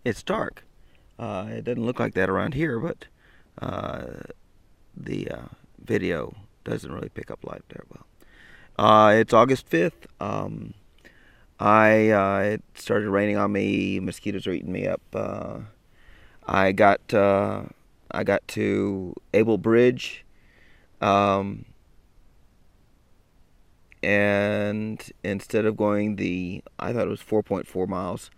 it's dark. It doesn't look like that around here, but the video doesn't really pick up light there well. It's August 5th. It started raining on me. Mosquitoes are eating me up. I got I got to Abol Bridge, um, and instead of going I thought it was 4.4 miles.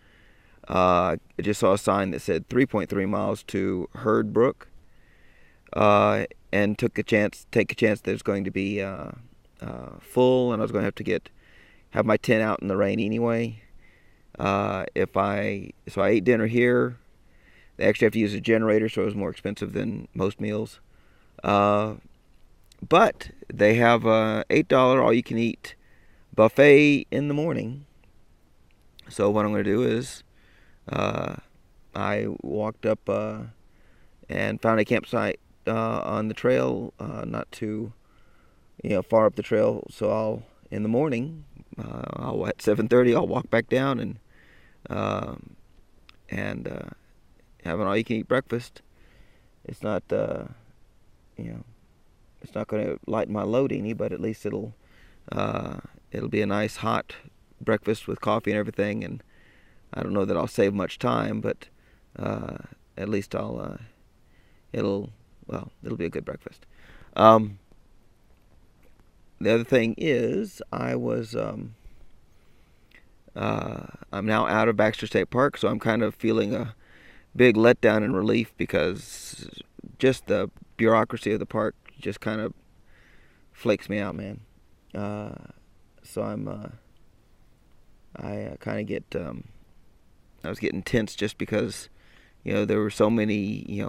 I just saw a sign that said 3.3 miles to Herd Brook, and take a chance that it's going to be full, and I was going to have my tent out in the rain anyway. So I ate dinner here. They actually have to use a generator, so it was more expensive than most meals. Uh, but they have a $8 all-you-can-eat buffet in the morning. So what I'm going to do is uh, I walked up and found a campsite on the trail, not too far up the trail. So in the morning, at 7:30, I'll walk back down um, and have an all-you-can-eat breakfast. It's not you know it's not going to lighten my load any, but at least it'll be a nice hot breakfast with coffee and everything. And I don't know that I'll save much time, but uh, at least it'll be a good breakfast. Um, the other thing is I'm now out of Baxter State Park, so I'm kind of feeling a big letdown and relief because just the bureaucracy of the park just kind of flakes me out, man. Uh, so I kind of get I was getting tense just because there were so many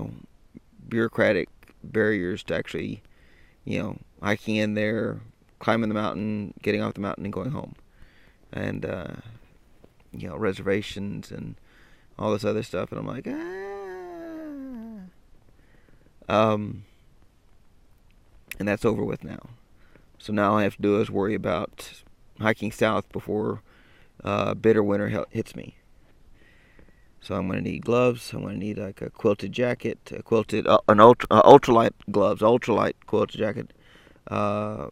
bureaucratic barriers to actually hiking in there, climbing the mountain, getting off the mountain, and going home, and reservations and all this other stuff, and I'm like, and that's over with now. So now all I have to do is worry about hiking south before bitter winter hits me. So I'm going to need gloves. I'm going to need like a quilted jacket, ultralight gloves, ultralight quilted jacket. Uh,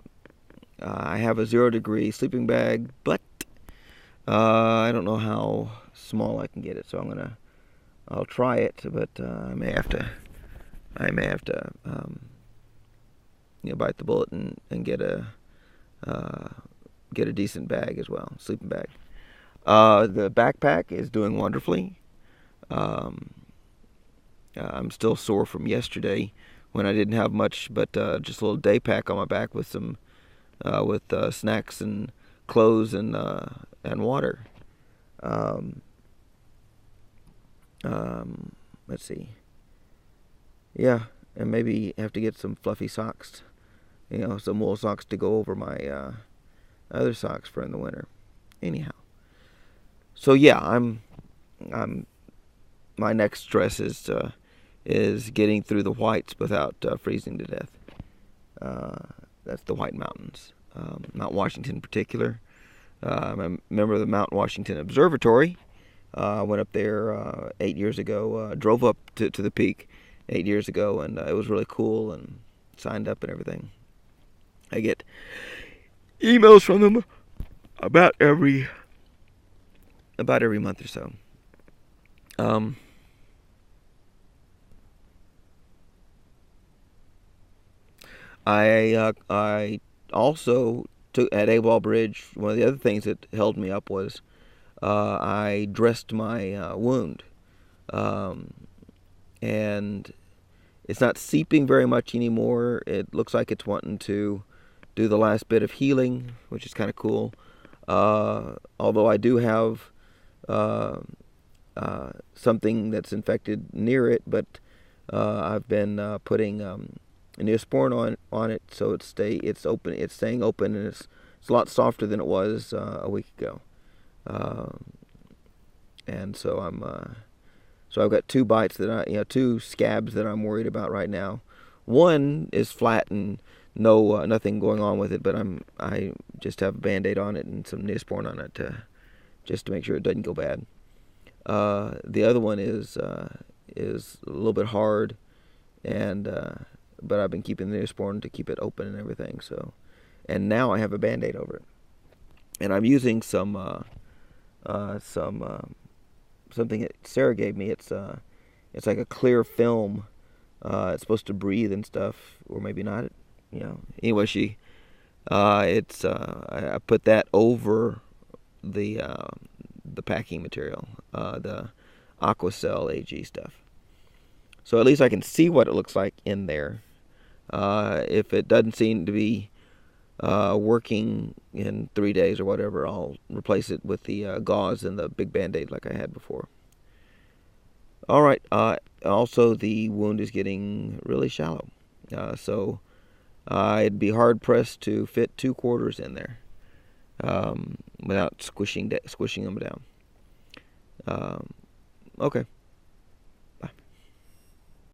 I have a 0-degree sleeping bag, but I don't know how small I can get it. So I'll try it, but I may have to bite the bullet and get a decent bag as well, sleeping bag. The backpack is doing wonderfully. Um, I'm still sore from yesterday when I didn't have much, but just a little day pack on my back with some snacks and clothes and water. Um, let's see. Yeah, and maybe have to get some fluffy socks, some wool socks to go over my other socks for in the winter. Anyhow, so yeah, I'm my next stress is getting through the whites without freezing to death. That's the White Mountains, Mount Washington in particular. I'm a member of the Mount Washington Observatory. I went up there 8 years ago. Drove up to the peak 8 years ago, and it was really cool. And signed up and everything. I get emails from them about every month or so. Um, I also took at Abol Bridge. One of the other things that held me up was I dressed my wound, um, and it's not seeping very much anymore. It looks like it's wanting to do the last bit of healing, which is kind of cool. Although I do have uh, something that's infected near it, but I've been putting Neosporin on it, so it's open. It's staying open, and it's a lot softer than it was a week ago. Um, and so I've got two bites two scabs that I'm worried about right now. One is flat and nothing going on with it, but I just have a Band-Aid on it and some Neosporin on it just to make sure it doesn't go bad. The other one is a little bit hard, and but I've been keeping the Neosporin to keep it open and everything. So, and now I have a Band-Aid over it, and I'm using some something that Sarah gave me. It's like a clear film. It's supposed to breathe and stuff, or maybe not. You know. Anyway, I put that over the packing material, the Aquacell AG stuff. So at least I can see what it looks like in there. If it doesn't seem to be working in 3 days or whatever, I'll replace it with the gauze and the big Band-Aid like I had before. All right. Also, the wound is getting really shallow, so it'd be hard pressed to fit 2 quarters in there without squishing them down. Okay.